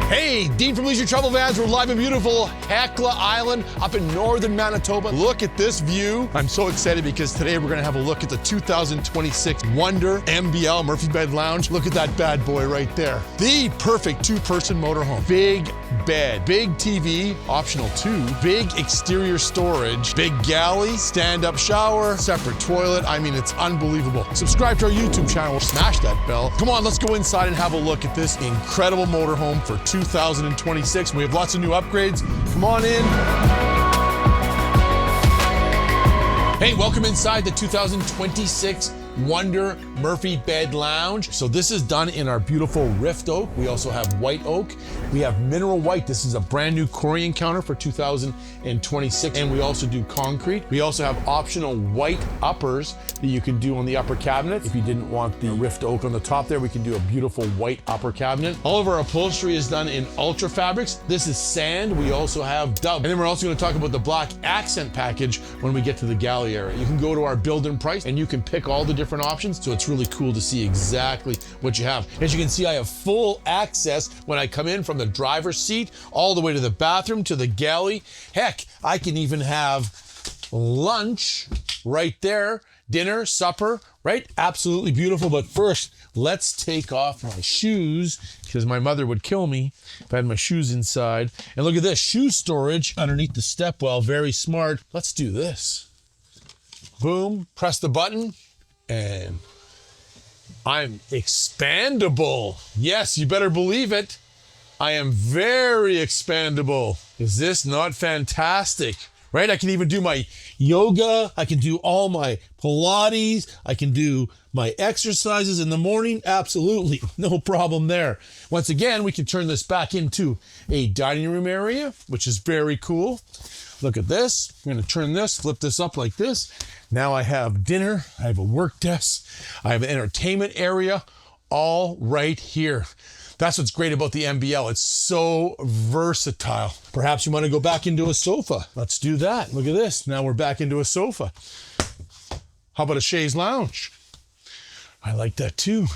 Hey, Dean from Leisure Travel Vans. We're live in beautiful Hecla Island up in northern Manitoba. Look at this view. I'm so excited because today we're gonna have a look at the 2026 Wonder MBL Murphy Bed Lounge. Look at that bad boy right there. The perfect two-person motorhome. Big bed, big TV, optional too, big exterior storage, big galley, stand-up shower, separate toilet. I mean, it's unbelievable. Subscribe to our YouTube channel, smash that bell. Come on, let's go inside and have a look at this incredible motorhome for 2026. We have lots of new upgrades. Come on in. Hey, welcome inside the 2026 Wonder Murphy Bed Lounge. So this is done in our beautiful Rift Oak. We also have White Oak. We have Mineral White. This is a brand new Corian counter for 2026. And we also do concrete. We also have optional white uppers that you can do on the upper cabinet. If you didn't want the Rift Oak on the top there, we can do a beautiful white upper cabinet. All of our upholstery is done in Ultra Fabrics. This is sand. We also have Dove. And then we're also going to talk about the black accent package when we get to the galley area. You can go to our build and price and you can pick all the different options. So it's really cool to see exactly what you have. As you can see, I have full access when I come in from the driver's seat all the way to the bathroom to the galley. Heck, I can even have lunch right there, dinner, supper, right? Absolutely beautiful. But first, let's take off my shoes because my mother would kill me if I had my shoes inside. And look at this, shoe storage underneath the stepwell. Very smart. Let's do this. Boom, press the button. And I'm expandable. Yes, you better believe it. I am very expandable. Is this not fantastic? Right? I can even do my yoga. I can do all my Pilates. I can do my exercises in the morning. Absolutely. No problem there. Once again, we can turn this back into a dining room area, which is very cool. Look at this. I'm going to turn this, flip this up like this. Now I have dinner, I have a work desk, I have an entertainment area, all right here. That's what's great about the MBL. It's so versatile. Perhaps you want to go back into a sofa. Let's do that. Look at this. Now we're back into a sofa. How about a chaise lounge? I like that too.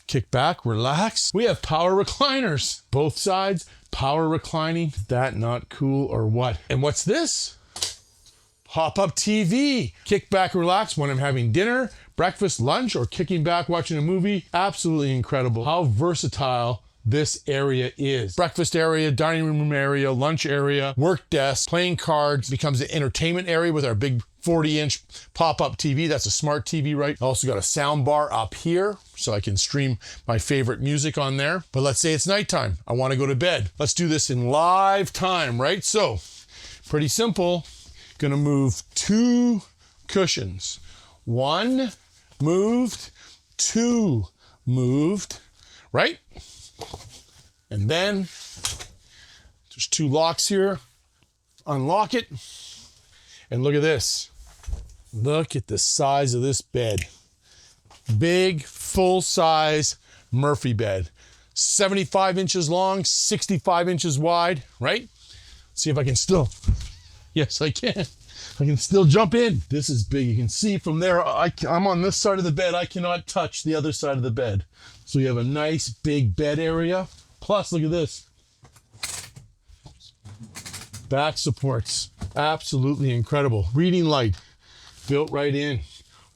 Kick back, relax. We have power recliners. Both sides, power reclining. Is that not cool or what? And what's this? Pop-up TV. Kick back, relax when I'm having dinner, breakfast, lunch, or kicking back watching a movie. Absolutely incredible how versatile this area is. Breakfast area, dining room area, lunch area, work desk, playing cards, becomes an entertainment area with our big 40-inch pop-up TV. That's a smart TV, right? Also got a sound bar up here so I can stream my favorite music on there. But let's say it's nighttime. I want to go to bed. Let's do this in live time, right? So pretty simple. Gonna move 2 cushions. 1 moved, 2 moved, right? And then there's 2 locks here. Unlock it. And look at this. Look at the size of this bed. Big, full-size Murphy bed. 75 inches long, 65 inches wide, right? See if I can still... Yes, I can. I can still jump in. This is big. You can see from there, I'm on this side of the bed. I cannot touch the other side of the bed. So you have a nice big bed area. Plus, look at this. Back supports. Absolutely incredible. Reading light built right in.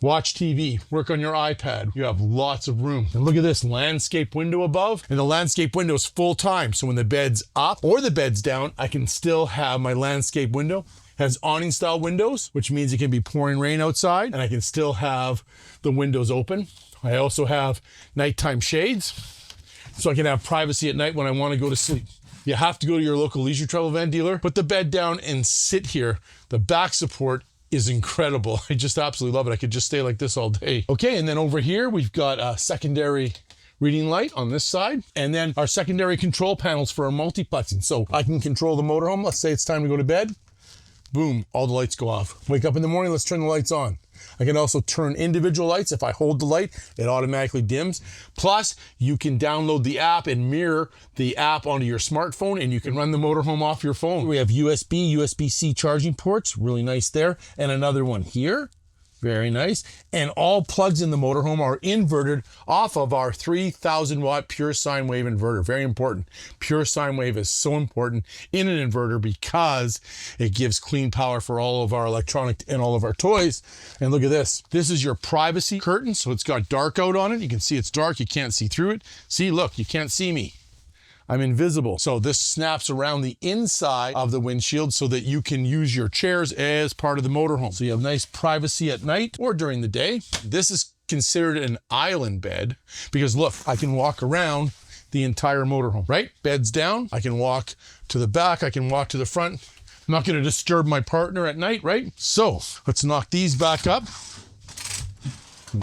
Watch TV, work on your iPad. You have lots of room. And look at this landscape window above. And the landscape window is full time. So when the bed's up or the bed's down, I can still have my landscape window. It has awning style windows, which means it can be pouring rain outside and I can still have the windows open. I also have nighttime shades so I can have privacy at night when I want to go to sleep. You have to go to your local Leisure Travel Van dealer, put the bed down and sit here. The back support is incredible. I just absolutely love it. I could just stay like this all day. Okay, and then over here, we've got a secondary reading light on this side, and then our secondary control panels for our multiplexing. So I can control the motorhome. Let's say it's time to go to bed. Boom, all the lights go off. Wake up in the morning, let's turn the lights on. I can also turn individual lights. If I hold the light, it automatically dims. Plus, you can download the app and mirror the app onto your smartphone, and you can run the motorhome off your phone. We have USB, USB-C charging ports, really nice there. And another one here. Very nice. And all plugs in the motorhome are inverted off of our 3,000 watt pure sine wave inverter. Very important. Pure sine wave is so important in an inverter because it gives clean power for all of our electronic and all of our toys. And look at this. This is your privacy curtain. So it's got dark out on it. You can see it's dark. You can't see through it. See, look, you can't see me. I'm invisible. So this snaps around the inside of the windshield so that you can use your chairs as part of the motorhome. So you have nice privacy at night or during the day. This is considered an island bed because look, I can walk around the entire motorhome, right? Bed's down. I can walk to the back. I can walk to the front. I'm not going to disturb my partner at night, right? So let's knock these back up.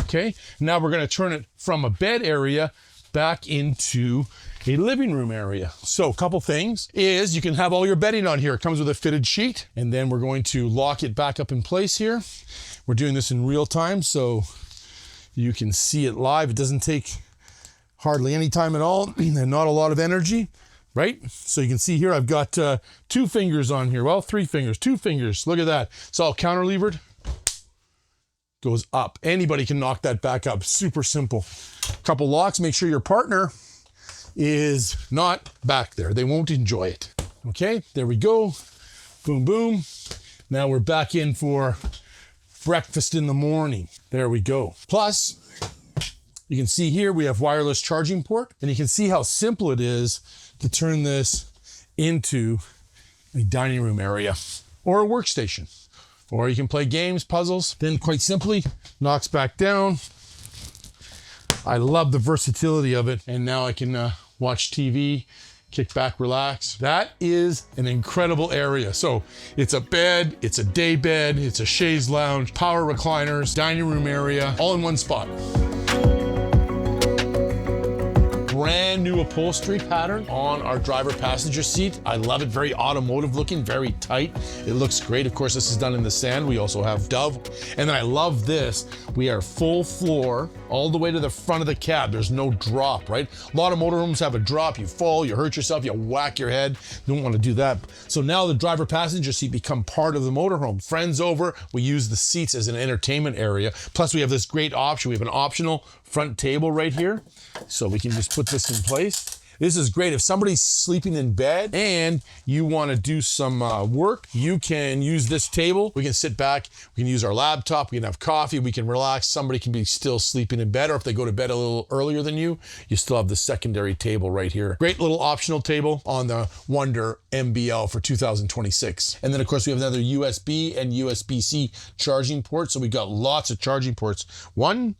Okay. Now we're going to turn it from a bed area back into a living room area. So a couple things is you can have all your bedding on here. It comes with a fitted sheet, and then we're going to lock it back up in place here. We're doing this in real time so you can see it live. It doesn't take hardly any time at all and not a lot of energy, right? So you can see here I've got 2 fingers on here. Well, 3 fingers, 2 fingers. Look at that. It's all counter levered. Goes up. Anybody can knock that back up. Super simple. Couple locks. Make sure your partner is not back there. They won't enjoy it. Okay, there we go. Boom, boom. Now we're back in for breakfast in the morning. There we go. Plus, you can see here we have wireless charging port, and you can see how simple it is to turn this into a dining room area or a workstation. Or you can play games, puzzles. Then quite simply, knocks back down. I love the versatility of it. And now I can watch TV, kick back, relax. That is an incredible area. So it's a bed, it's a day bed, it's a chaise lounge, power recliners, dining room area, all in one spot. Brand new upholstery pattern on our driver passenger seat. I love it. Very automotive looking, very tight. It looks great. Of course, this is done in the sand. We also have Dove. And then I love this. We are full floor all the way to the front of the cab. There's no drop, right? A lot of motorhomes have a drop. You fall, you hurt yourself, you whack your head. You don't want to do that. So now the driver passenger seat become part of the motorhome. Friends over, we use the seats as an entertainment area. Plus we have this great option. We have an optional front table right here. So we can just put this in place. This is great. If somebody's sleeping in bed and you want to do some work, you can use this table. We can sit back. We can use our laptop. We can have coffee. We can relax. Somebody can be still sleeping in bed, or if they go to bed a little earlier than you still have the secondary table right here. Great little optional table on the Wonder MBL for 2026. And then, of course, we have another USB and USB-C charging port. So we got lots of charging ports. 1,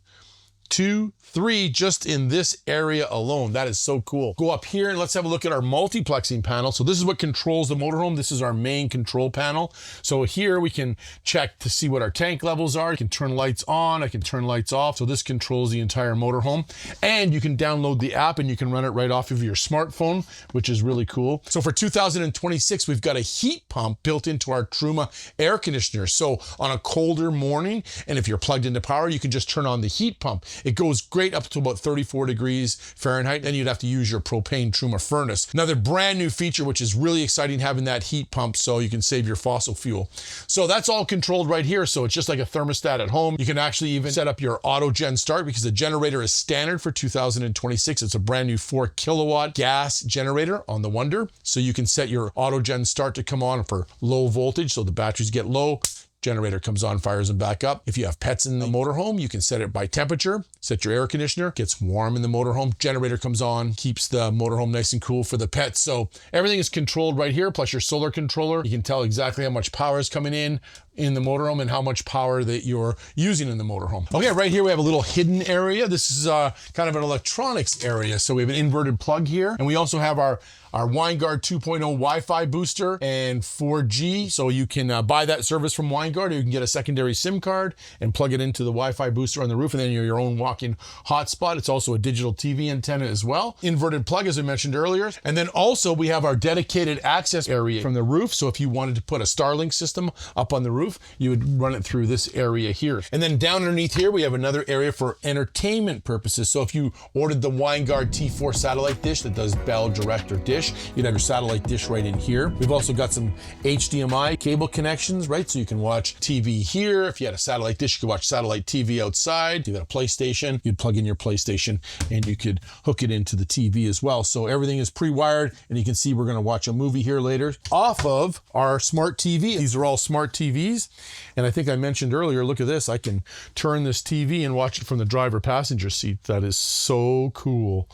2, 3 just in this area alone. That is so cool. Go up here and let's have a look at our multiplexing panel. So this is what controls the motorhome. This is our main control panel. So here we can check to see what our tank levels are. I can turn lights on, I can turn lights off. So this controls the entire motorhome. And you can download the app and you can run it right off of your smartphone, which is really cool. So for 2026, we've got a heat pump built into our Truma air conditioner. So on a colder morning, and if you're plugged into power, you can just turn on the heat pump. It goes great up to about 34 degrees Fahrenheit. Then you'd have to use your propane Truma furnace. Another brand new feature, which is really exciting, having that heat pump so you can save your fossil fuel. So that's all controlled right here. So it's just like a thermostat at home. You can actually even set up your auto gen start because the generator is standard for 2026. It's a brand new 4 kilowatt gas generator on the Wonder. So you can set your auto gen start to come on for low voltage. So the batteries get low. Generator comes on, fires them back up. If you have pets in the motorhome, you can set it by temperature, set your air conditioner, gets warm in the motorhome, generator comes on, keeps the motorhome nice and cool for the pets. So everything is controlled right here, plus your solar controller. You can tell exactly how much power is coming in the motorhome and how much power that you're using in the motorhome. Okay, right here we have a little hidden area. This is kind of an electronics area. So we have an inverted plug here, and we also have our Winegard 2.0 Wi-Fi booster and 4G. So you can buy that service from Winegard, or you can get a secondary SIM card and plug it into the Wi-Fi booster on the roof, and then your own walk-in hotspot. It's also a digital TV antenna as well. Inverted plug, as I mentioned earlier. And then also we have our dedicated access area from the roof. So if you wanted to put a Starlink system up on the roof, you would run it through this area here. And then down underneath here, we have another area for entertainment purposes. So if you ordered the Winegard T4 satellite dish that does Bell, Direct, or Dish, you'd have your satellite dish right in here. We've also got some HDMI cable connections, right? So you can watch TV here. If you had a satellite dish, you could watch satellite TV outside. If you had a PlayStation, you'd plug in your PlayStation and you could hook it into the TV as well. So everything is pre-wired, and you can see we're going to watch a movie here later off of our smart TV. These are all smart TVs. And I think I mentioned earlier, look at this. I can turn this TV and watch it from the driver passenger seat. That is so cool.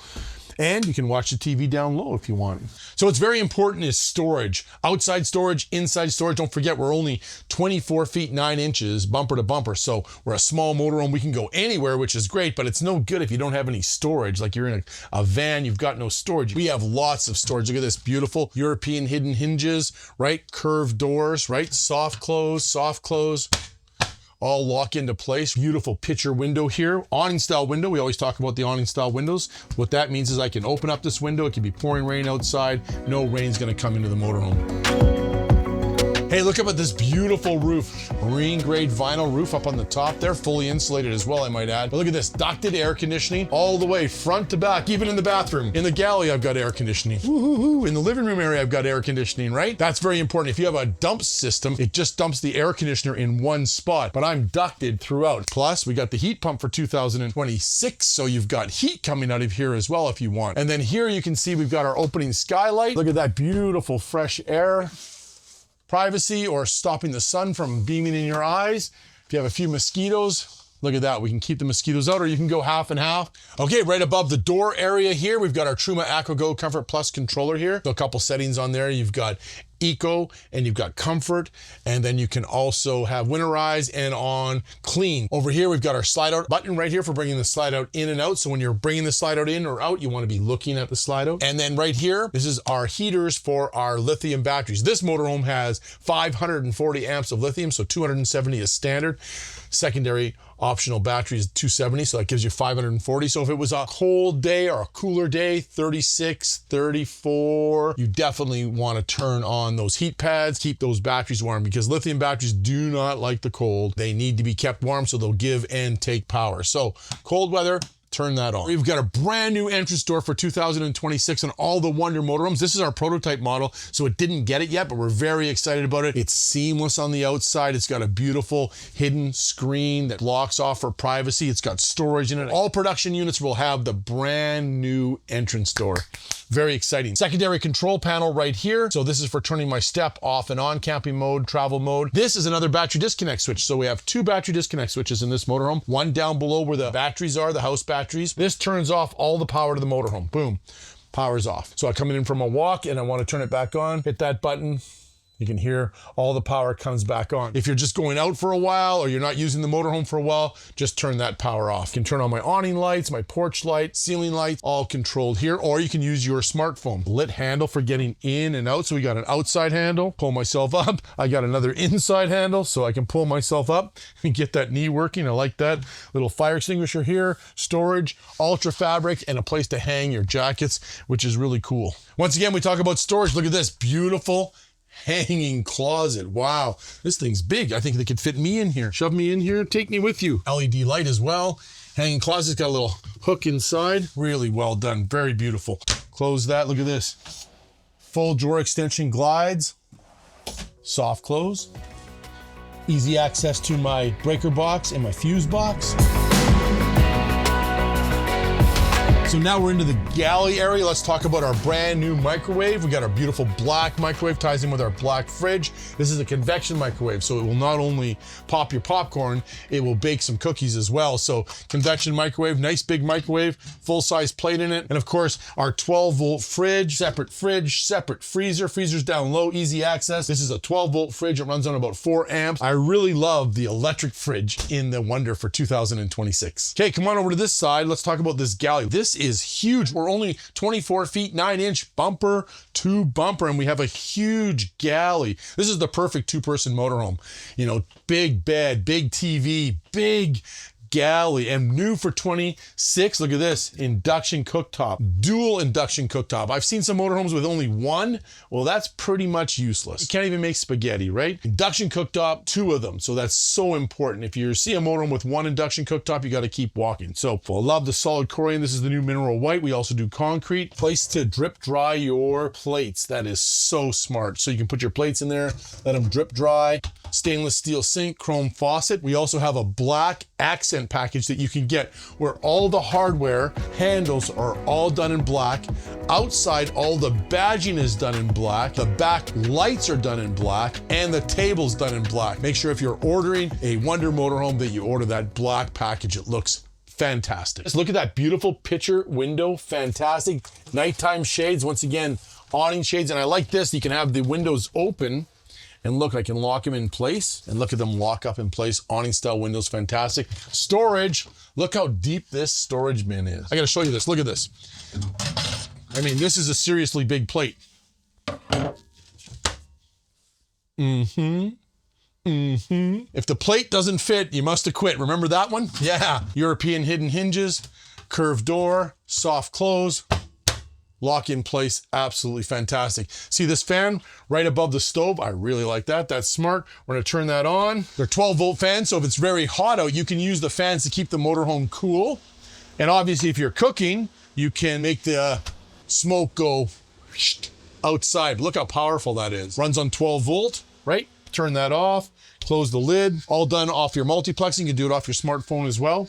And you can watch the TV down low if you want. So what's very important is storage. Outside storage, inside storage. Don't forget, we're only 24 feet 9 inches bumper to bumper. So we're a small motorhome. We can go anywhere, which is great, but it's no good if you don't have any storage. Like you're in a van, you've got no storage. We have lots of storage. Look at this beautiful European hidden hinges, right? Curved doors, right? Soft close, all lock into place. Beautiful picture window here. Awning style window. We always talk about the awning style windows. What that means is I can open up this window. It can be pouring rain outside. No rain's gonna come into the motorhome. Hey, look up at this beautiful roof. Marine grade vinyl roof up on the top. They're fully insulated as well, I might add. But look at this, ducted air conditioning all the way front to back, even in the bathroom. In the galley, I've got air conditioning. Woo-hoo-hoo. In the living room area, I've got air conditioning, right? That's very important. If you have a dump system, it just dumps the air conditioner in one spot, but I'm ducted throughout. Plus, we got the heat pump for 2026, so you've got heat coming out of here as well if you want. And then here you can see we've got our opening skylight. Look at that beautiful fresh air. Privacy or stopping the sun from beaming in your eyes. If you have a few mosquitoes, look at that. We can keep the mosquitoes out, or you can go half and half. Okay, right above the door area here, we've got our Truma AquaGo Comfort Plus controller here. So a couple settings on there. You've got Eco and you've got Comfort, and then you can also have Winterize and on Clean. Over here, we've got our slide out button right here for bringing the slide out in and out. So when you're bringing the slide out in or out, you want to be looking at the slide out. And then right here, this is our heaters for our lithium batteries. This motorhome has 540 amps of lithium, so 270 is standard. Secondary optional battery is 270, so that gives you 540. So if it was a cold day or a cooler day, 36, 34, you definitely want to turn on those heat pads, keep those batteries warm, because lithium batteries do not like the cold. They need to be kept warm so they'll give and take power. So cold weather, turn that on. We've got a brand new entrance door for 2026 on all the Wonder motorhomes. This is our prototype model, so it didn't get it yet, but we're very excited about it. It's seamless on the outside. It's got a beautiful hidden screen that blocks off for privacy. It's got storage in it. All production units will have the brand new entrance door. Very exciting. Secondary control panel right here. So this is for turning my step off and on, camping mode, travel mode. This is another battery disconnect switch. So we have 2 battery disconnect switches in this motorhome. One down below where the batteries are, the house batteries. This turns off all the power to the motorhome. Boom, power's off. So I come in from a walk and I want to turn it back on, hit that button. You can hear all the power comes back on. If you're just going out for a while or you're not using the motorhome for a while, just turn that power off. You can turn on my awning lights, my porch light, ceiling lights, all controlled here, or you can use your smartphone. Lit handle for getting in and out. So we got an outside handle, pull myself up. I got another inside handle so I can pull myself up and get that knee working. I like that. Little fire extinguisher here, storage, ultra fabric, and a place to hang your jackets, which is really cool. Once again, we talk about storage. Look at this beautiful hanging closet. Wow, this thing's big. I think they could fit me in here. Shove me in here, take me with you. LED light as well. Hanging closet's got a little hook inside. Really well done, very beautiful. Close that, look at this. Full drawer extension glides. Soft close. Easy access to my breaker box and my fuse box. So now we're into the galley area. Let's talk about our brand new microwave. We got our beautiful black microwave, ties in with our black fridge. This is a convection microwave, so it will not only pop your popcorn, it will bake some cookies as well. So convection microwave, nice big microwave, full-size plate in it. And of course, our 12-volt fridge, separate freezer. Freezer's down low, easy access. This is a 12-volt fridge. It runs on about 4 amps. I really love the electric fridge in the Wonder for 2026. Okay, come on over to this side. Let's talk about this galley. This is huge. We're only 24 feet 9 inch bumper to bumper, and we have a huge galley. This is the perfect 2-person motorhome. You know, big bed, big TV, big galley. And new for 26, look at this, induction cooktop, dual induction cooktop. I've seen some motorhomes with only one. Well, that's pretty much useless. You can't even make spaghetti, right? Induction cooktop, 2 of them. So that's so important. If you see a motorhome with 1 induction cooktop, you got to keep walking. So I love the solid corian. This is the new mineral white. We also do concrete. Place to drip dry your plates. That is so smart. So you can put your plates in there, let them drip dry. Stainless steel sink, chrome faucet. We also have a black accent package that you can get where all the hardware handles are all done in black. Outside, all the badging is done in black. The back lights are done in black and the table's done in black. Make sure if you're ordering a Wonder motorhome that you order that black package. It looks fantastic. Just look at that beautiful picture window. Fantastic. Nighttime shades. Once again, awning shades. And I like this. You can have the windows open. And look, I can lock them in place and look at them lock up in place. Awning style windows, fantastic. Storage, look how deep this storage bin is. I gotta show you this, look at this. I mean, this is a seriously big plate. If the plate doesn't fit, you must have quit. Remember that one? Yeah. European hidden hinges, curved door, soft close. Lock in place, absolutely fantastic. See this fan right above the stove? I really like that. That's smart. We're gonna turn that on. They're 12-volt fans, so if it's very hot out, you can use the fans to keep the motorhome cool. And obviously, if you're cooking, you can make the smoke go outside. Look how powerful that is. Runs on 12-volt, right? Turn that off, close the lid. All done off your multiplexing. You can do it off your smartphone as well.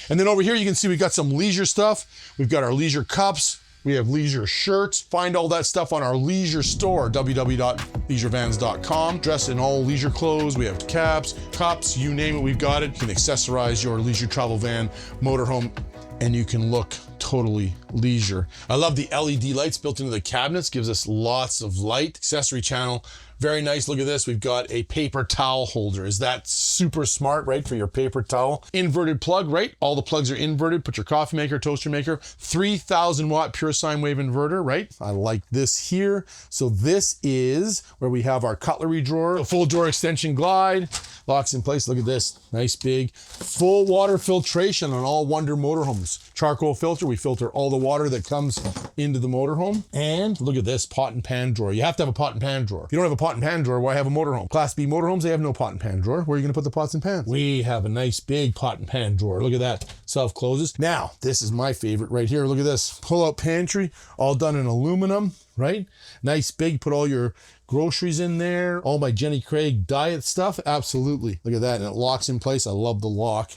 And then over here, you can see we've got some leisure stuff. We've got our leisure cups. We have leisure shirts. Find all that stuff on our leisure store, www.leisurevans.com. Dressed in all leisure clothes. We have caps, cups, you name it, we've got it. You can accessorize your leisure travel van, motorhome, and you can look totally leisure. I love the LED lights built into the cabinets, gives us lots of light. Accessory channel, very nice. Look at this. We've got a paper towel holder. Is that super smart, right? For your paper towel. Inverted plug, right? All the plugs are inverted. Put your coffee maker, toaster maker, 3,000 watt pure sine wave inverter, right? I like this here. So this is where we have our cutlery drawer, a full door extension glide, locks in place. Look at this, nice big, full water filtration on all Wonder motorhomes. Charcoal filter, we filter all the water that comes into the motorhome. And look at this, pot and pan drawer. You have to have a pot and pan drawer. If you don't have a pot and pan drawer, why have a motorhome? Class B motorhomes, they have no pot and pan drawer. Where are you gonna put the pots and pans? We have a nice big pot and pan drawer. Look at that, self-closes. Now, this is my favorite right here. Look at this, pull-out pantry, all done in aluminum, right? Nice big, put all your groceries in there, all my Jenny Craig diet stuff, absolutely. Look at that, and it locks in place. I love the lock.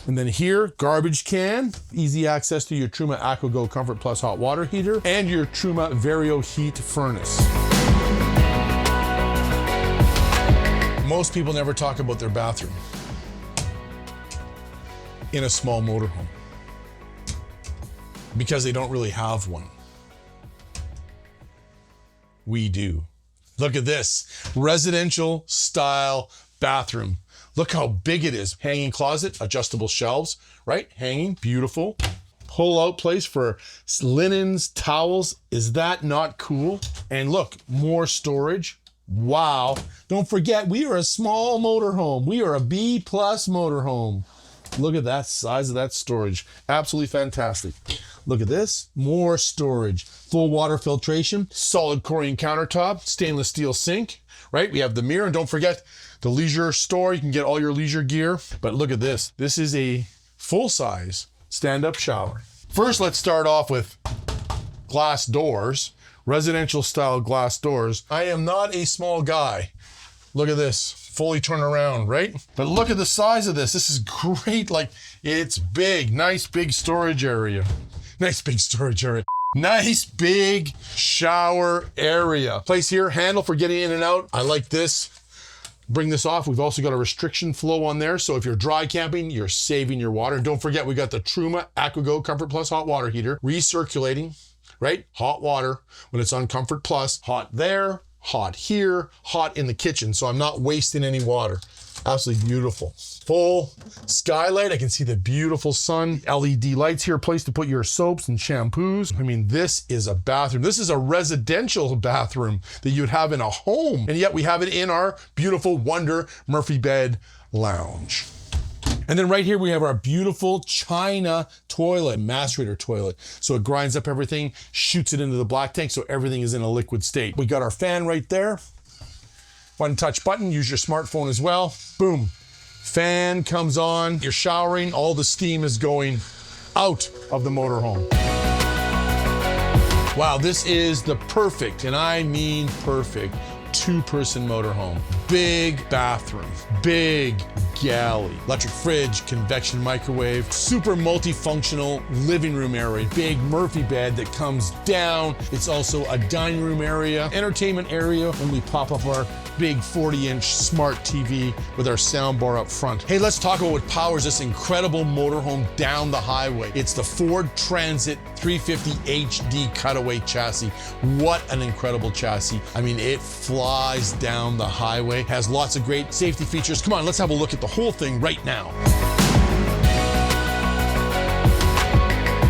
And then here, garbage can, easy access to your Truma AquaGo Comfort Plus hot water heater and your Truma Vario heat furnace. Most people never talk about their bathroom in a small motorhome because they don't really have one. We do. Look at this, residential style bathroom. Look how big it is. Hanging closet, adjustable shelves, right? Hanging, beautiful. Pull out place for linens, towels. Is that not cool? And look, more storage. Wow. Don't forget, we are a small motorhome. We are a B+ motorhome. Look at that size of that storage. Absolutely fantastic. Look at this, more storage. Full water filtration, solid corian countertop, stainless steel sink, right? We have the mirror, and don't forget the leisure store. You can get all your leisure gear. But look at this. This is a full-size stand-up shower. First, let's start off with glass doors, residential style glass doors. I am not a small guy. Look at this, fully turn around, right? But look at the size of this. This is great. Like, it's big, nice big storage area. Nice big storage area. Nice big shower area. Place here, handle for getting in and out. I like this. Bring this off. We've also got a restriction flow on there. So if you're dry camping, you're saving your water. And don't forget, we got the Truma AquaGo Comfort Plus hot water heater, recirculating, right? Hot water when it's on Comfort Plus, hot there, hot here, hot in the kitchen. So I'm not wasting any water. Absolutely beautiful. Full skylight. I can see the beautiful sun. LED lights here, a place to put your soaps and shampoos. I mean, this is a bathroom. This is a residential bathroom that you'd have in a home. And yet we have it in our beautiful Wonder Murphy Bed Lounge. And then right here we have our beautiful China toilet, macerator toilet. So it grinds up everything, shoots it into the black tank so everything is in a liquid state. We got our fan right there. One touch button, use your smartphone as well. Boom. Fan comes on, you're showering, all the steam is going out of the motorhome. Wow, this is the perfect, and I mean perfect, two-person motorhome. Big bathroom, big galley, electric fridge, convection microwave, super multifunctional living room area, big Murphy bed that comes down. It's also a dining room area, entertainment area when we pop up our big 40-inch smart TV with our sound bar up front. Hey, let's talk about what powers this incredible motorhome down the highway. It's the Ford Transit 350 HD cutaway chassis. What an incredible chassis. I mean, it flies down the highway, has lots of great safety features. Come on, let's have a look at the whole thing right now.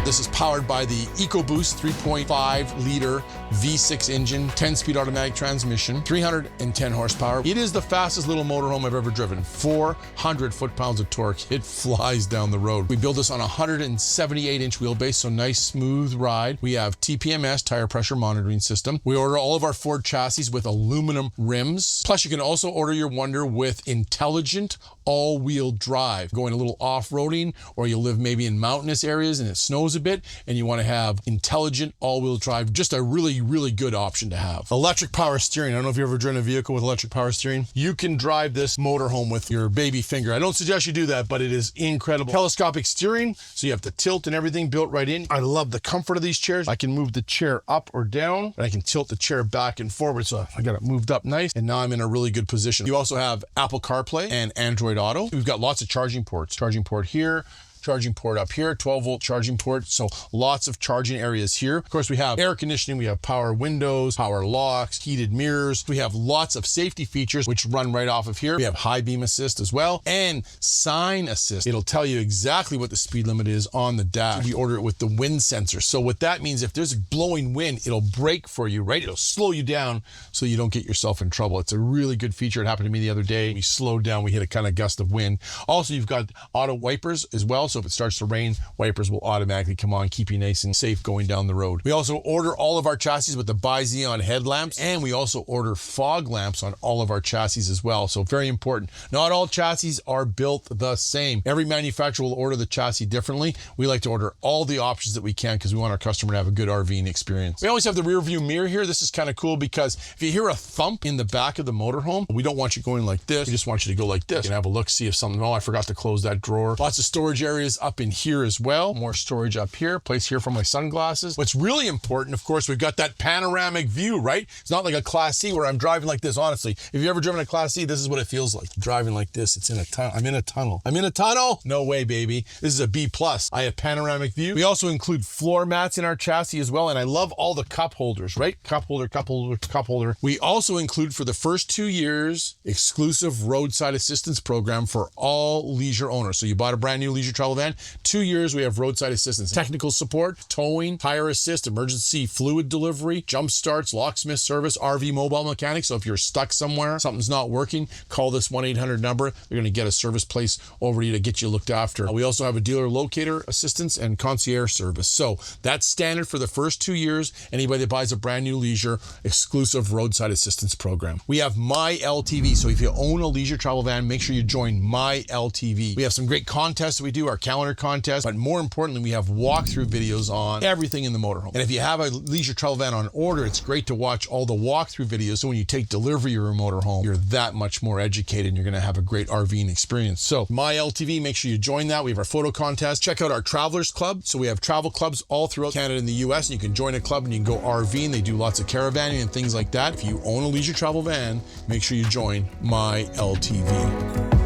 This is powered by the EcoBoost 3.5 liter V6 engine, 10-speed automatic transmission, 310 horsepower. It is the fastest little motorhome I've ever driven. 400 foot-pounds of torque. It flies down the road. We build this on a 178-inch wheelbase, so nice, smooth ride. We have TPMS, tire pressure monitoring system. We order all of our Ford chassis with aluminum rims. Plus, you can also order your Wonder with intelligent all-wheel drive. Going a little off-roading, or you live maybe in mountainous areas and it snows a bit, and you want to have intelligent all-wheel drive, just a really good option to have. Electric power steering. I don't know if you've ever driven a vehicle with electric power steering. You can drive this motorhome with your baby finger. I don't suggest you do that, but it is incredible. Telescopic steering, so you have the tilt and everything built right in. I love the comfort of these chairs. I can move the chair up or down, and I can tilt the chair back and forward, so I got it moved up nice, and now I'm in a really good position. You also have Apple CarPlay and Android Auto. We've got lots of charging ports. Charging port here, charging port up here, 12-volt charging port, so lots of charging areas here. Of course, we have air conditioning, we have power windows, power locks, heated mirrors. We have lots of safety features which run right off of here. We have high beam assist as well, and sign assist. It'll tell you exactly what the speed limit is on the dash. We order it with the wind sensor. So what that means, if there's a blowing wind, it'll brake for you, right? It'll slow you down so you don't get yourself in trouble. It's a really good feature. It happened to me the other day. We slowed down, we hit a kind of gust of wind. Also, you've got auto wipers as well. So if it starts to rain, wipers will automatically come on, keep you nice and safe going down the road. We also order all of our chassis with the Bi-Xenon headlamps, and we also order fog lamps on all of our chassis as well. So very important. Not all chassis are built the same. Every manufacturer will order the chassis differently. We like to order all the options that we can because we want our customer to have a good RVing experience. We always have the rear view mirror here. This is kind of cool because if you hear a thump in the back of the motorhome, we don't want you going like this. We just want you to go like this. You can have a look, see if something, oh, I forgot to close that drawer. Lots of storage areas up in here as well. More storage up here, place here for my sunglasses. What's really important, of course, we've got that panoramic view, right? It's not like a Class C where I'm driving like this, honestly. If you've ever driven a Class C, this is what it feels like. Driving like this, it's in a tunnel. I'm in a tunnel. I'm in a tunnel? No way, baby. This is a B+. I have panoramic view. We also include floor mats in our chassis as well, and I love all the cup holders, right? Cup holder, cup holder, cup holder. We also include, for the first 2 years, exclusive roadside assistance program for all leisure owners. So you bought a brand new leisure travel van, 2 years we have roadside assistance, technical support, towing, tire assist, emergency fluid delivery, jump starts, locksmith service, RV mobile mechanic. So if you're stuck somewhere, something's not working, call this 1-800 number. They're going to get a service place over to you to get you looked after. We also have a dealer locator assistance and concierge service. So that's standard for the first 2 years. Anybody that buys a brand new leisure, exclusive roadside assistance program. We have My LTV. So if you own a leisure travel van, make sure you join My LTV. We have some great contests that we do, our calendar contest, but more importantly, we have walkthrough videos on everything in the motorhome. And if you have a leisure travel van on order, it's great to watch all the walkthrough videos. So when you take delivery of your motorhome, you're that much more educated and you're going to have a great RVing experience. So My LTV, make sure you join that. We have our photo contest. Check out our Travelers Club. So we have travel clubs all throughout Canada and the US, and you can join a club and you can go RVing. They do lots of caravanning and things like that. If you own a leisure travel van, make sure you join My LTV.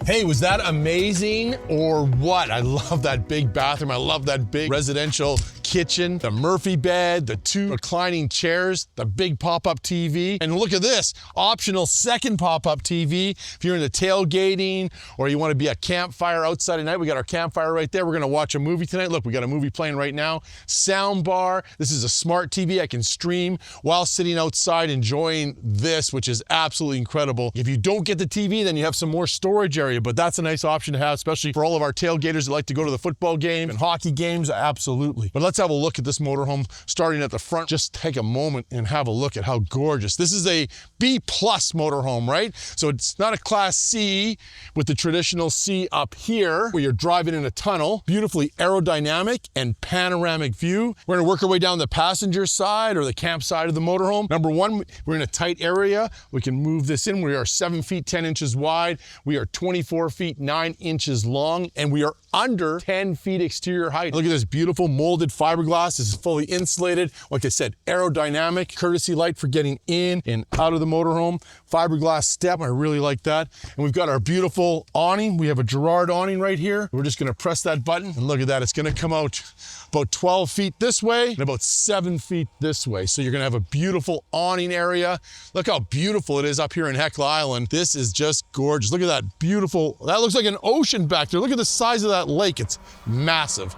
Hey, was that amazing or what? I love that big bathroom. I love that big residential kitchen, the Murphy bed, the 2 reclining chairs, the big pop-up TV. And look at this, optional second pop-up TV. If you're into tailgating or you want to be a campfire outside at night, we got our campfire right there. We're gonna watch a movie tonight. Look, we got a movie playing right now. Sound bar. This is a smart TV. I can stream while sitting outside enjoying this, which is absolutely incredible. If you don't get the TV, then you have some more storage area, but that's a nice option to have, especially for all of our tailgaters that like to go to the football game and hockey games, absolutely. But let's have a look at this motorhome starting at the front. Just take a moment and have a look at how gorgeous. This is a B+ motorhome, right? So it's not a Class C with the traditional C up here where you're driving in a tunnel. Beautifully aerodynamic and panoramic view. We're gonna work our way down the passenger side or the camp side of the motorhome. Number one, we're in a tight area. We can move this in. We are 7 feet 10 inches wide. We are 24 feet 9 inches long, and we are under 10 feet exterior height. Look at this beautiful molded fiberglass. This is fully insulated. Like I said, aerodynamic, courtesy light for getting in and out of the motorhome. Fiberglass step, I really like that. And we've got our beautiful awning. We have a Girard awning right here. We're just gonna press that button and look at that. It's gonna come out about 12 feet this way and about 7 feet this way. So you're gonna have a beautiful awning area. Look how beautiful it is up here in Hecla Island. This is just gorgeous. Look at that beautiful, that looks like an ocean back there. Look at the size of that lake. It's massive.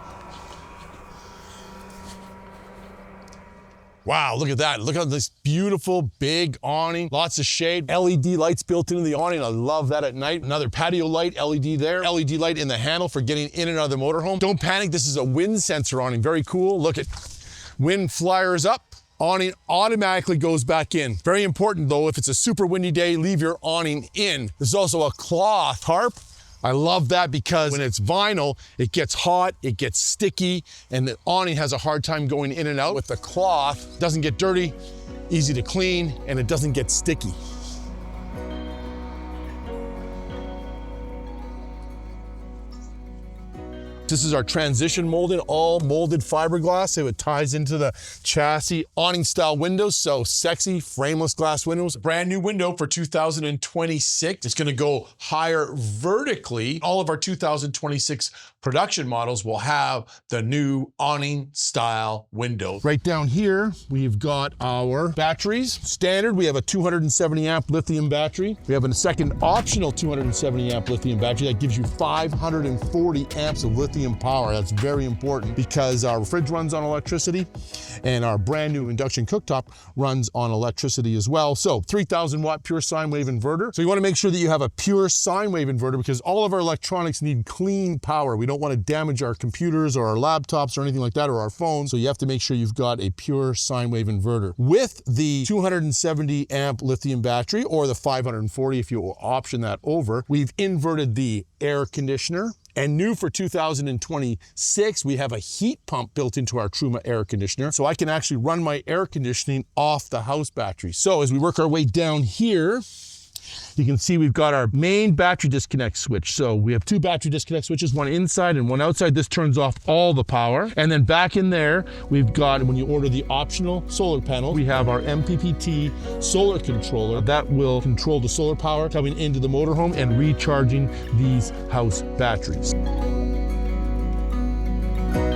Wow, look at that. Look at this beautiful big awning. Lots of shade. LED lights built into the awning. I love that at night. Another patio light, LED there. LED light in the handle for getting in and out of the motorhome. Don't panic, this is a wind sensor awning. Very cool. Look at wind flyers up. Awning automatically goes back in. Very important though, if it's a super windy day, leave your awning in. There's also a cloth tarp. I love that because when it's vinyl, it gets hot, it gets sticky, and the awning has a hard time going in and out. With the cloth, it doesn't get dirty, easy to clean, and it doesn't get sticky. This is our transition molded, all molded fiberglass. So it ties into the chassis. Awning style windows, so sexy frameless glass windows. Brand new window for 2026. It's gonna go higher vertically. All of our 2026 production models will have the new awning style window. Right down here, we've got our batteries. Standard, we have a 270 amp lithium battery. We have a second optional 270 amp lithium battery that gives you 540 amps of lithium power. That's very important because our fridge runs on electricity and our brand new induction cooktop runs on electricity as well. So 3000 watt pure sine wave inverter. So you want to make sure that you have a pure sine wave inverter because all of our electronics need clean power. We don't want to damage our computers or our laptops or anything like that or our phones. So you have to make sure you've got a pure sine wave inverter. With the 270 amp lithium battery or the 540 if you option that over, we've inverted the air conditioner. And new for 2026, we have a heat pump built into our Truma air conditioner. So I can actually run my air conditioning off the house battery. So as we work our way down here, you can see we've got our main battery disconnect switch. So we have 2 battery disconnect switches, one inside and one outside. This turns off all the power. And then back in there, we've got, when you order the optional solar panel, we have our MPPT solar controller that will control the solar power coming into the motorhome and recharging these house batteries.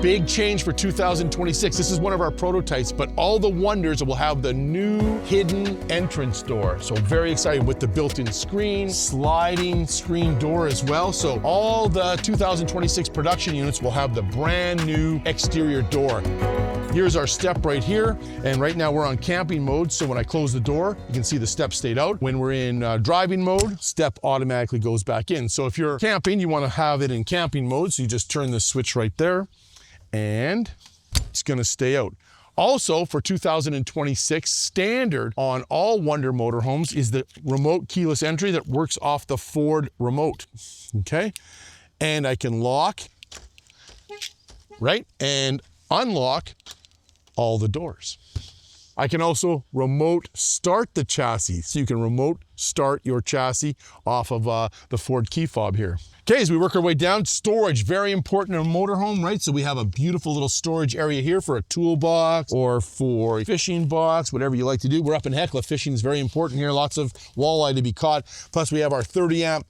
Big change for 2026. This is one of our prototypes, but all the Wonders will have the new hidden entrance door. So very excited with the built-in screen, sliding screen door as well. So all the 2026 production units will have the brand new exterior door. Here's our step right here. And right now we're on camping mode. So when I close the door, you can see the step stayed out. When we're in driving mode, step automatically goes back in. So if you're camping, you want to have it in camping mode. So you just turn the switch right there and it's going to stay out. Also for 2026, standard on all Wonder motorhomes is the remote keyless entry that works off the Ford remote, okay? And I can lock, right? And unlock all the doors. I can also remote start the chassis. So you can remote start your chassis off of the Ford key fob here. Okay, as we work our way down, storage, very important in a motorhome, right? So we have a beautiful little storage area here for a toolbox or for a fishing box, whatever you like to do. We're up in Hecla, fishing is very important here. Lots of walleye to be caught. Plus we have our 30 amp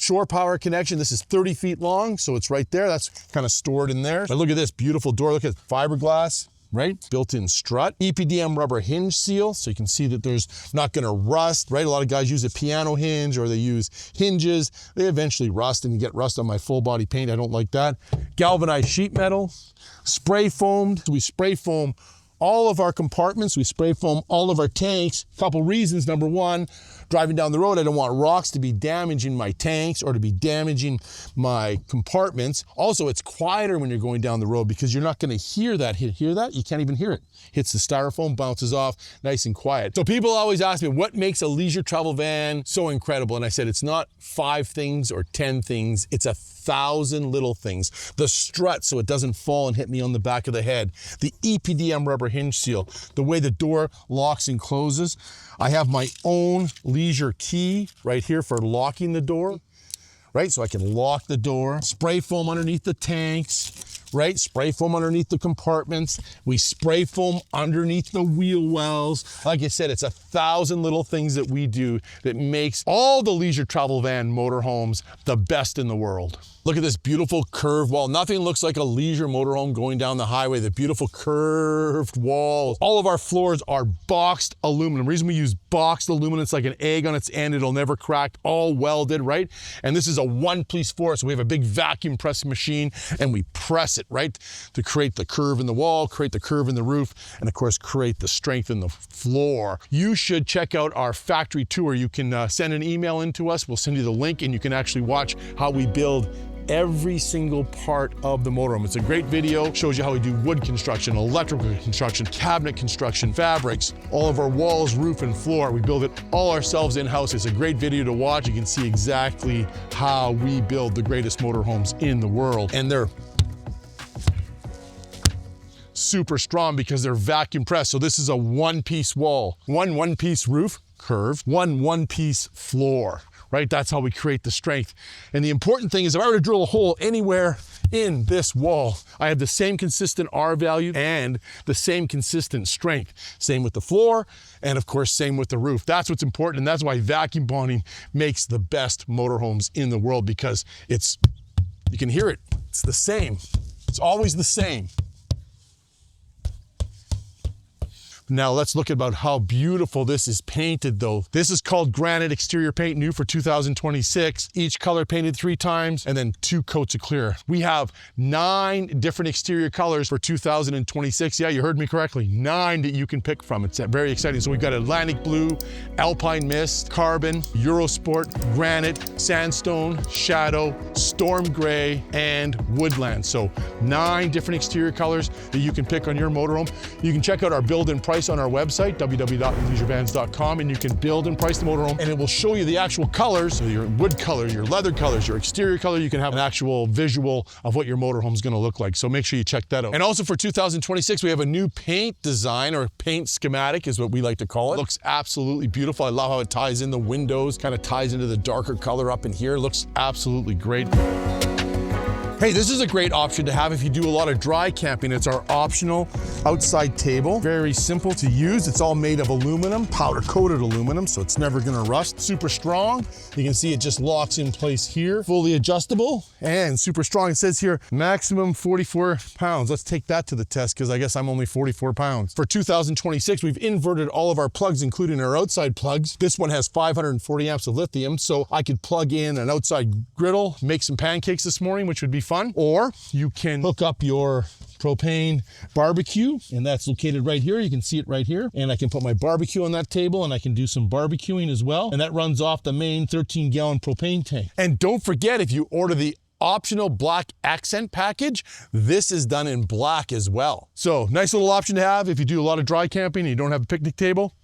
shore power connection. This is 30 feet long, so it's right there. That's kind of stored in there. But look at this beautiful door. Look at fiberglass, right? Built-in strut, EPDM rubber hinge seal, so you can see that there's not gonna rust, right? A lot of guys use a piano hinge or they use hinges. They eventually rust and you get rust on my full body paint. I don't like that. Galvanized sheet metal, spray foamed. We spray foam all of our compartments. We spray foam all of our tanks. Couple reasons. Number one, driving down the road, I don't want rocks to be damaging my tanks or to be damaging my compartments. Also, it's quieter when you're going down the road because you're not going to hear that. Hear that? You can't even hear it. Hits the styrofoam, bounces off, nice and quiet. So people always ask me, what makes a leisure travel van so incredible? And I said, it's not 5 things or 10 things. It's 1,000 little things. The strut, so it doesn't fall and hit me on the back of the head. The EPDM rubber hinge seal, the way the door locks and closes. I have my own leisure key right here for locking the door, right? So I can lock the door. Spray foam underneath the tanks, right? Spray foam underneath the compartments. We spray foam underneath the wheel wells. Like I said, it's 1,000 little things that we do that makes all the leisure travel van motorhomes the best in the world. Look at this beautiful curved wall. Nothing looks like a leisure motorhome going down the highway. The beautiful curved walls. All of our floors are boxed aluminum. The reason we use boxed aluminum, it's like an egg on its end. It'll never crack, all welded, right? And this is a one-piece floor. So we have a big vacuum pressing machine and we press it, right? To create the curve in the wall, create the curve in the roof, and of course, create the strength in the floor. You should check out our factory tour. You can send an email into us. We'll send you the link and you can actually watch how we build every single part of the motorhome. It's a great video, shows you how we do wood construction, electrical construction, cabinet construction, fabrics, all of our walls, roof, and floor. We build it all ourselves in-house. It's a great video to watch. You can see exactly how we build the greatest motorhomes in the world. And they're super strong because they're vacuum pressed. So this is a one-piece wall, one-piece roof, curved, one-piece floor. Right? That's how we create the strength. And the important thing is if I were to drill a hole anywhere in this wall, I have the same consistent R value and the same consistent strength. Same with the floor, and of course, same with the roof. That's what's important, and that's why vacuum bonding makes the best motorhomes in the world, because you can hear it, it's the same. It's always the same. Now let's look about how beautiful this is painted though. This is called granite exterior paint, new for 2026. Each color painted 3 times and then 2 coats of clear. We have 9 different exterior colors for 2026. Yeah, you heard me correctly. 9 that you can pick from. It's very exciting. So we've got Atlantic Blue, Alpine Mist, Carbon, Eurosport, Granite, Sandstone, Shadow, Storm Gray, and Woodland. So 9 different exterior colors that you can pick on your motorhome. You can check out our build and price on our website, www.leisurevanz.com, and you can build and price the motorhome, and it will show you the actual colors, so your wood color, your leather colors, your exterior color. You can have an actual visual of what your motorhome is going to look like. So make sure you check that out. And also for 2026, we have a new paint design, or paint schematic is what we like to call it. It looks absolutely beautiful. I love how it ties in the windows, kind of ties into the darker color up in here. It looks absolutely great. Hey, this is a great option to have if you do a lot of dry camping. It's our optional outside table. Very simple to use. It's all made of aluminum, powder coated aluminum, so it's never gonna rust. Super strong. You can see it just locks in place here. Fully adjustable and super strong. It says here, maximum 44 pounds. Let's take that to the test because I guess I'm only 44 pounds. For 2026, we've inverted all of our plugs, including our outside plugs. This one has 540 amps of lithium, so I could plug in an outside griddle, make some pancakes this morning, which would be fun. Or you can hook up your propane barbecue, and that's located right here. You can see it right here. And I can put my barbecue on that table and I can do some barbecuing as well. And that runs off the main 13-gallon propane tank. And don't forget, if you order the optional black accent package, this is done in black as well. So nice little option to have if you do a lot of dry camping and you don't have a picnic table.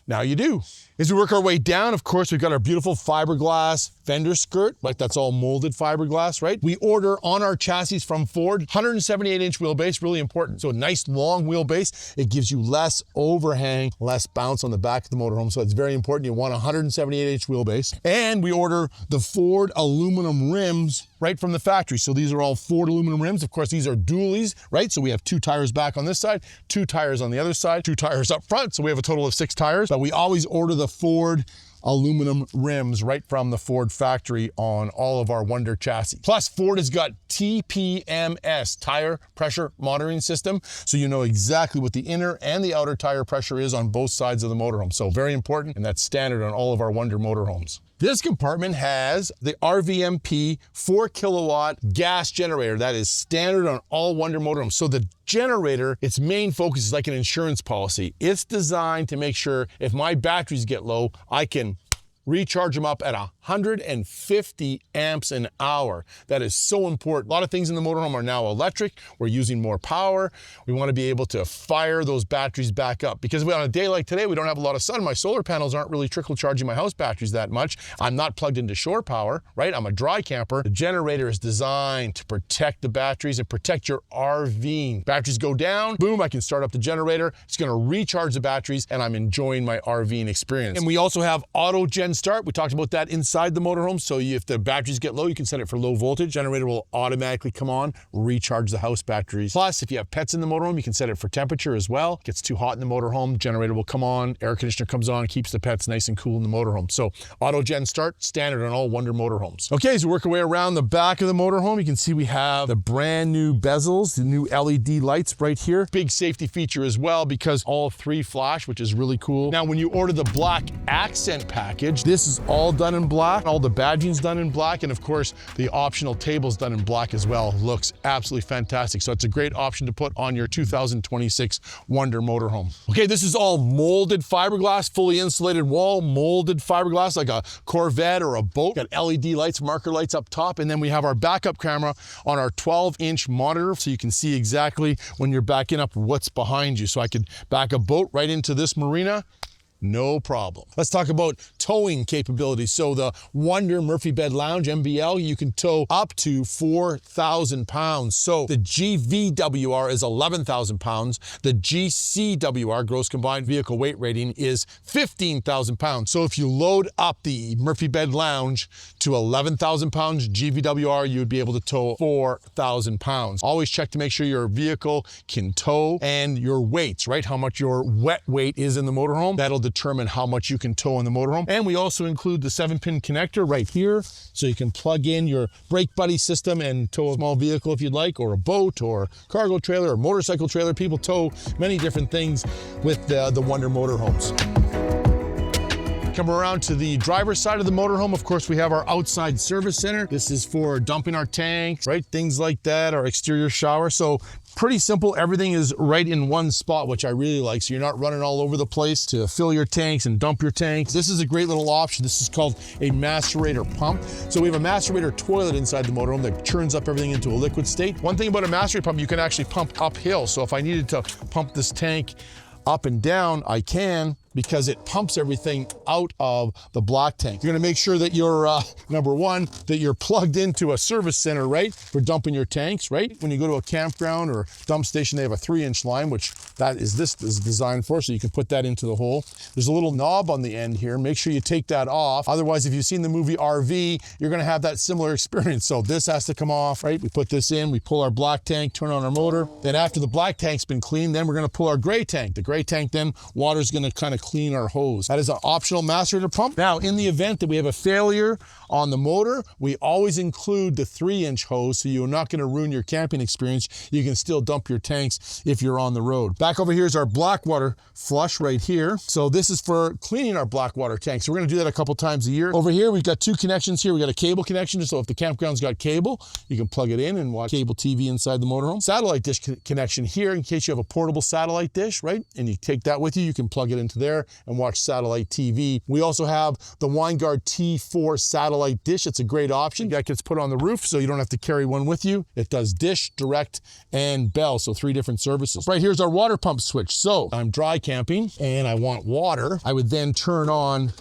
Now you do. As we work our way down, of course, we've got our beautiful fiberglass fender skirt, like that's all molded fiberglass, right? We order on our chassis from Ford, 178-inch wheelbase, really important. So a nice long wheelbase. It gives you less overhang, less bounce on the back of the motorhome. So it's very important. You want a 178-inch wheelbase. And we order the Ford aluminum rims right from the factory. So these are all Ford aluminum rims. Of course, these are dualies, right? So we have 2 tires back on this side, 2 tires on the other side, 2 tires up front. So we have a total of 6 tires, but we always order the Ford aluminum rims right from the Ford factory on all of our Wonder chassis. Plus, Ford has got TPMS, tire pressure monitoring system, so you know exactly what the inner and the outer tire pressure is on both sides of the motorhome. So very important, and that's standard on all of our Wonder motorhomes. This compartment has the RVMP 4 kilowatt gas generator. That is standard on all Wonder motorhomes. So the generator, its main focus is like an insurance policy. It's designed to make sure if my batteries get low, I can recharge them up at 150 amps an hour. That is so important. A lot of things in the motorhome are now electric. We're using more power. We want to be able to fire those batteries back up because on a day like today, we don't have a lot of sun. My solar panels aren't really trickle charging my house batteries that much. I'm not plugged into shore power, right? I'm a dry camper. The generator is designed to protect the batteries and protect your RV. Batteries go down, boom, I can start up the generator. It's going to recharge the batteries and I'm enjoying my RVing experience. And we also have auto gen start. We talked about that inside the motorhome. So if the batteries get low, you can set it for low voltage. Generator will automatically come on, recharge the house batteries. Plus, if you have pets in the motorhome, you can set it for temperature as well. It gets too hot in the motorhome, generator will come on, air conditioner comes on, keeps the pets nice and cool in the motorhome. So auto gen start, standard on all Wonder motorhomes. Okay, as we work our way around the back of the motorhome, you can see we have the brand new bezels, the new LED lights right here. Big safety feature as well because all 3 flash, which is really cool. Now, when you order the black accent package, this is all done in black, all the badging's done in black, and of course, the optional table's done in black as well. Looks absolutely fantastic. So it's a great option to put on your 2026 Wonder motorhome. Okay, this is all molded fiberglass, fully insulated wall, molded fiberglass like a Corvette or a boat. Got LED lights, marker lights up top, and then we have our backup camera on our 12-inch monitor so you can see exactly when you're backing up what's behind you. So I could back a boat right into this marina, no problem. Let's talk about towing capability. So the Wonder Murphy Bed Lounge, MBL, you can tow up to 4,000 pounds. So the GVWR is 11,000 pounds. The GCWR, gross combined vehicle weight rating, is 15,000 pounds. So if you load up the Murphy Bed Lounge to 11,000 pounds GVWR, you would be able to tow 4,000 pounds. Always check to make sure your vehicle can tow and your weights, right? How much your wet weight is in the motorhome. That'll determine how much you can tow in the motorhome. And we also include the 7-pin connector right here, so you can plug in your Brake Buddy system and tow a small vehicle if you'd like, or a boat, or cargo trailer, or motorcycle trailer. People tow many different things with the Wonder motorhomes. Come around to the driver's side of the motorhome. Of course, we have our outside service center. This is for dumping our tanks, right? Things like that, our exterior shower. So pretty simple. Everything is right in one spot, which I really like. So you're not running all over the place to fill your tanks and dump your tanks. This is a great little option. This is called a macerator pump. So we have a macerator toilet inside the motorhome that churns up everything into a liquid state. One thing about a macerator pump, you can actually pump uphill. So if I needed to pump this tank up and down, I can, because it pumps everything out of the black tank. You're gonna make sure that you're, number one, that you're plugged into a service center, right? For dumping your tanks, right? When you go to a campground or dump station, they have a 3-inch line, which this is designed for, so you can put that into the hole. There's a little knob on the end here. Make sure you take that off. Otherwise, if you've seen the movie RV, you're gonna have that similar experience. So this has to come off, right? We put this in, we pull our black tank, turn on our motor. Then after the black tank's been cleaned, then we're gonna pull our gray tank. The gray tank, then water's gonna kind of clean our hose. That is an optional macerator pump. Now, in the event that we have a failure on the motor, we always include the 3-inch hose, so you're not gonna ruin your camping experience. You can still dump your tanks if you're on the road. Back over here is our black water flush right here. So this is for cleaning our black water tanks. So we're gonna do that a couple times a year. Over here, we've got 2 connections here. We got a cable connection, so if the campground's got cable, you can plug it in and watch cable TV inside the motorhome. Satellite dish connection here in case you have a portable satellite dish, right? And you take that with you, you can plug it into there and watch satellite TV. We also have the Winegard T4 satellite dish. It's a great option. That gets put on the roof so you don't have to carry one with you. It does dish, direct, and bell, so 3 different services. Right here's our water pump switch. So I'm dry camping and I want water. I would then turn on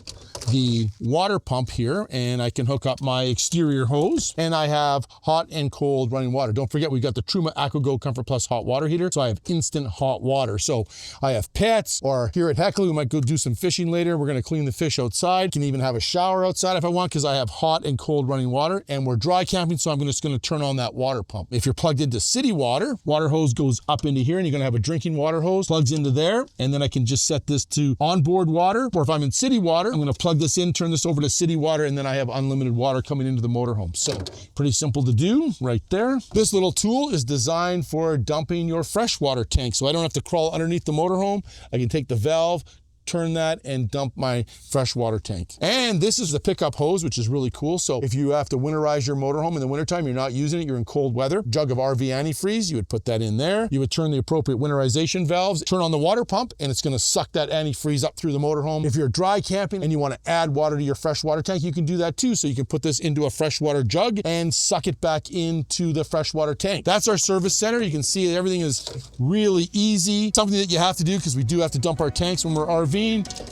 the water pump here and I can hook up my exterior hose, and I have hot and cold running water. Don't forget, we've got the Truma AquaGo Comfort Plus hot water heater, so I have instant hot water. So I have pets, or here at Heckley, we might go do some fishing later. We're gonna clean the fish outside. Can even have a shower outside if I want, because I have hot and cold running water, and we're dry camping, so I'm just gonna turn on that water pump. If you're plugged into city water, water hose goes up into here, and you're gonna have a drinking water hose, plugs into there, and then I can just set this to onboard water, or if I'm in city water, I'm gonna plug plug this in, turn this over to city water, and then I have unlimited water coming into the motorhome. So pretty simple to do right there. This little tool is designed for dumping your freshwater tank. So I don't have to crawl underneath the motorhome. I can take the valve, turn that, and dump my freshwater tank. And this is the pickup hose, which is really cool. So if you have to winterize your motorhome in the wintertime, you're not using it, you're in cold weather, jug of RV antifreeze, you would put that in there. You would turn the appropriate winterization valves, turn on the water pump, and it's gonna suck that antifreeze up through the motorhome. If you're dry camping and you wanna add water to your freshwater tank, you can do that too. So you can put this into a freshwater jug and suck it back into the freshwater tank. That's our service center. You can see that everything is really easy. Something that you have to do because we do have to dump our tanks when we're RVing,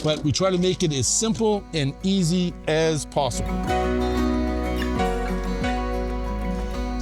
but we try to make it as simple and easy as possible.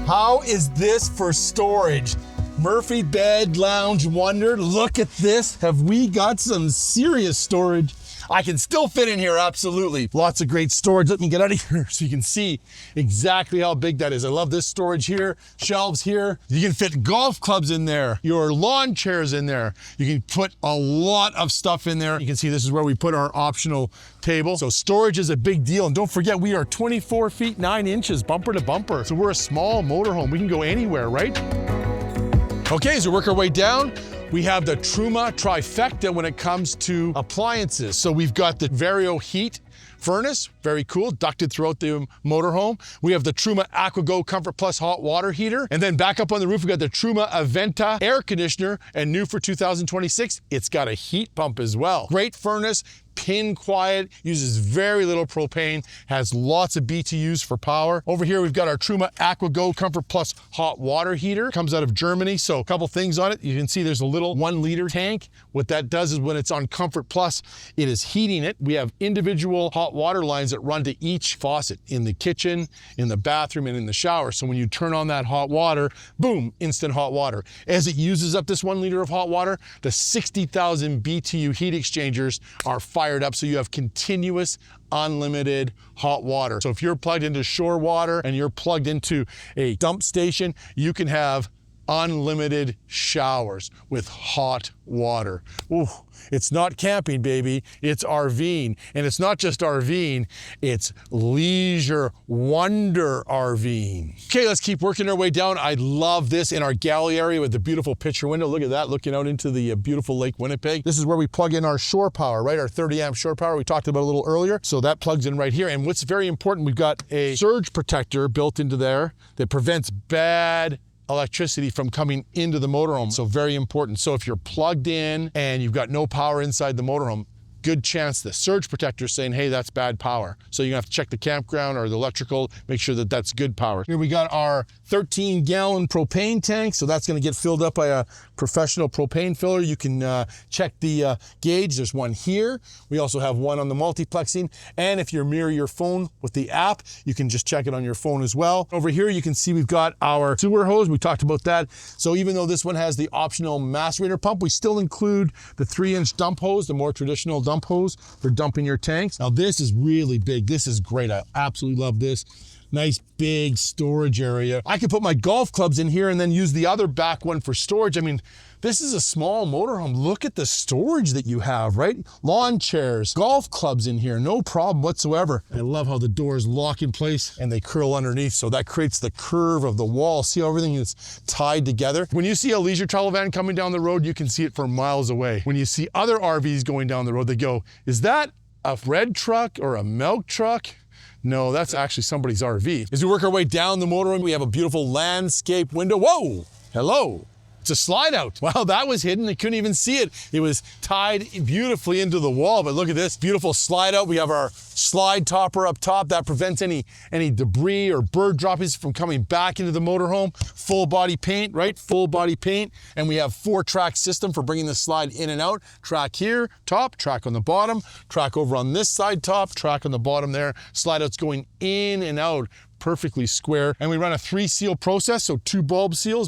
How is this for storage? Murphy Bed Lounge Wonder, look at this. Have we got some serious storage? I can still fit in here, absolutely. Lots of great storage. Let me get out of here so you can see exactly how big that is. I love this storage here, shelves here. You can fit golf clubs in there, your lawn chairs in there. You can put a lot of stuff in there. You can see this is where we put our optional table. So storage is a big deal. And don't forget, we are 24 feet 9 inches, bumper to bumper. So we're a small motorhome. We can go anywhere, right? Okay, so work our way down. We have the Truma trifecta when it comes to appliances. So we've got the Vario heat furnace, very cool, ducted throughout the motorhome. We have the Truma AquaGo Comfort Plus hot water heater. And then back up on the roof, we've got the Truma Aventa air conditioner, and new for 2026, it's got a heat pump as well. Great furnace, pin quiet, uses very little propane, has lots of BTUs for power. Over here, we've got our Truma AquaGo Comfort Plus hot water heater. Comes out of Germany, so a couple things on it. You can see there's a little 1 liter tank. What that does is when it's on Comfort Plus, it is heating it. We have individual hot water lines that run to each faucet in the kitchen, in the bathroom, and in the shower. So when you turn on that hot water, boom, instant hot water. As it uses up this 1 liter of hot water, the 60,000 BTU heat exchangers are fired up, so you have continuous unlimited hot water. So if you're plugged into shore water and you're plugged into a dump station, you can have unlimited showers with hot water. Ooh, it's not camping, baby. It's RVing. And it's not just RVing, it's leisure wonder RVing. Okay, let's keep working our way down. I love this in our galley area with the beautiful picture window. Look at that, looking out into the beautiful Lake Winnipeg. This is where we plug in our shore power, right? Our 30 amp shore power we talked about a little earlier. So that plugs in right here. And what's very important, we've got a surge protector built into there that prevents bad electricity from coming into the motorhome. So very important. So if you're plugged in and you've got no power inside the motorhome, good chance the surge protector is saying, hey, that's bad power. So you're gonna have to check the campground or the electrical, make sure that that's good power. Here we got our 13-gallon propane tank. So that's gonna get filled up by a professional propane filler. You can check the gauge. There's one here. We also have one on the multiplexing. And if you mirror your phone with the app, you can just check it on your phone as well. Over here, you can see we've got our sewer hose. We talked about that. So even though this one has the optional macerator pump, we still include the 3-inch dump hose, the more traditional dump hose for dumping your tanks. Now this is really big. This is great. I absolutely love this. Nice big storage area. I could put my golf clubs in here and then use the other back one for storage. I mean, this is a small motorhome. Look at the storage that you have, right? Lawn chairs, golf clubs in here, no problem whatsoever. I love how the doors lock in place and they curl underneath. So that creates the curve of the wall. See how everything is tied together? When you see a leisure travel van coming down the road, you can see it from miles away. When you see other RVs going down the road, they go, is that a red truck or a milk truck? No, that's actually somebody's RV. As we work our way down the motorhome, we have a beautiful landscape window. Whoa, hello. It's a slide out. Wow, that was hidden. I couldn't even see it. It was tied beautifully into the wall, but look at this beautiful slide out. We have our slide topper up top that prevents any debris or bird droppings from coming back into the motorhome. Full body paint, right? Full body paint. And we have 4-track system for bringing the slide in and out. Track here, top, track on the bottom, track over on this side, top, track on the bottom there. Slide outs going in and out. perfectly square. And we run a 3-seal process, so 2 bulb seal,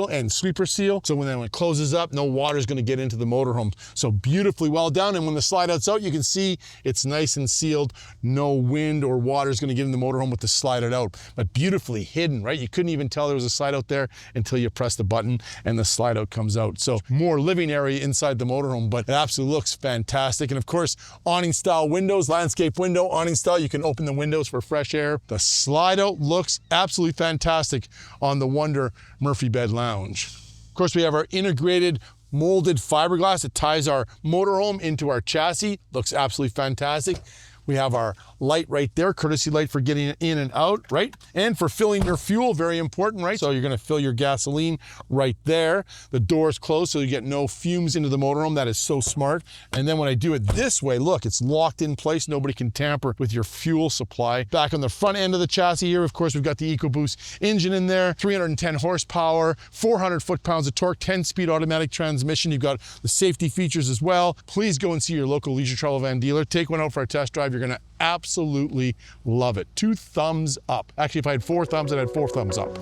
and sweeper seal. So when it closes up, no water is going to get into the motorhome. So beautifully well done. And when the slide out's out, you can see it's nice and sealed. No wind or water is going to get in the motorhome with the slide out, but beautifully hidden, right? You couldn't even tell there was a slide out there until you press the button and the slide out comes out. So more living area inside the motorhome, but it absolutely looks fantastic. And of course, awning style windows, landscape window, awning style, you can open the windows for fresh air. The slide out looks absolutely fantastic on the Wonder Murphy Bed Lounge. Of course, we have our integrated molded fiberglass that ties our motorhome into our chassis. Looks absolutely fantastic. We have our light right there, courtesy light for getting in and out, right? And for filling your fuel, very important, right? So you're gonna fill your gasoline right there. The door's closed so you get no fumes into the motorhome. That is so smart. And then when I do it this way, look, it's locked in place. Nobody can tamper with your fuel supply. Back on the front end of the chassis here, of course, we've got the EcoBoost engine in there, 310 horsepower, 400 foot-pounds of torque, 10-speed automatic transmission. You've got the safety features as well. Please go and see your local Leisure Travel Van dealer. Take one out for a test drive. You're gonna absolutely love it. 2 thumbs up. Actually, if I had 4 thumbs, I'd had 4 thumbs up.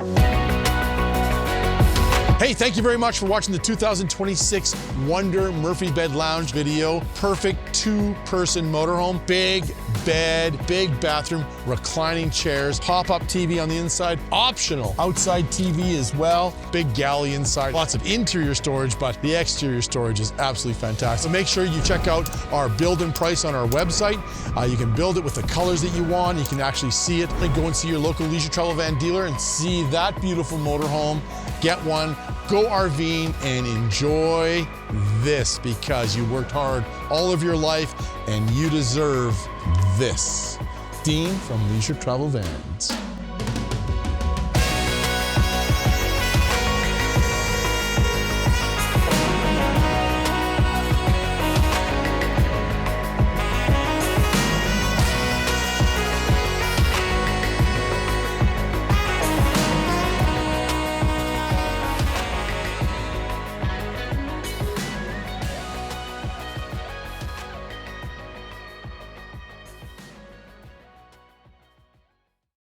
Hey, thank you very much for watching the 2026 Wonder Murphy Bed Lounge video. Perfect 2-person motorhome. Big bed, big bathroom, reclining chairs, pop-up TV on the inside, optional outside TV as well. Big galley inside, lots of interior storage, but the exterior storage is absolutely fantastic. So make sure you check out our build and price on our website. You can build it with the colors that you want. You can actually see it. Then go and see your local Leisure Travel Van dealer and see that beautiful motorhome. Get one, go RVing and enjoy this, because you worked hard all of your life and you deserve this. Dean from Leisure Travel Vans.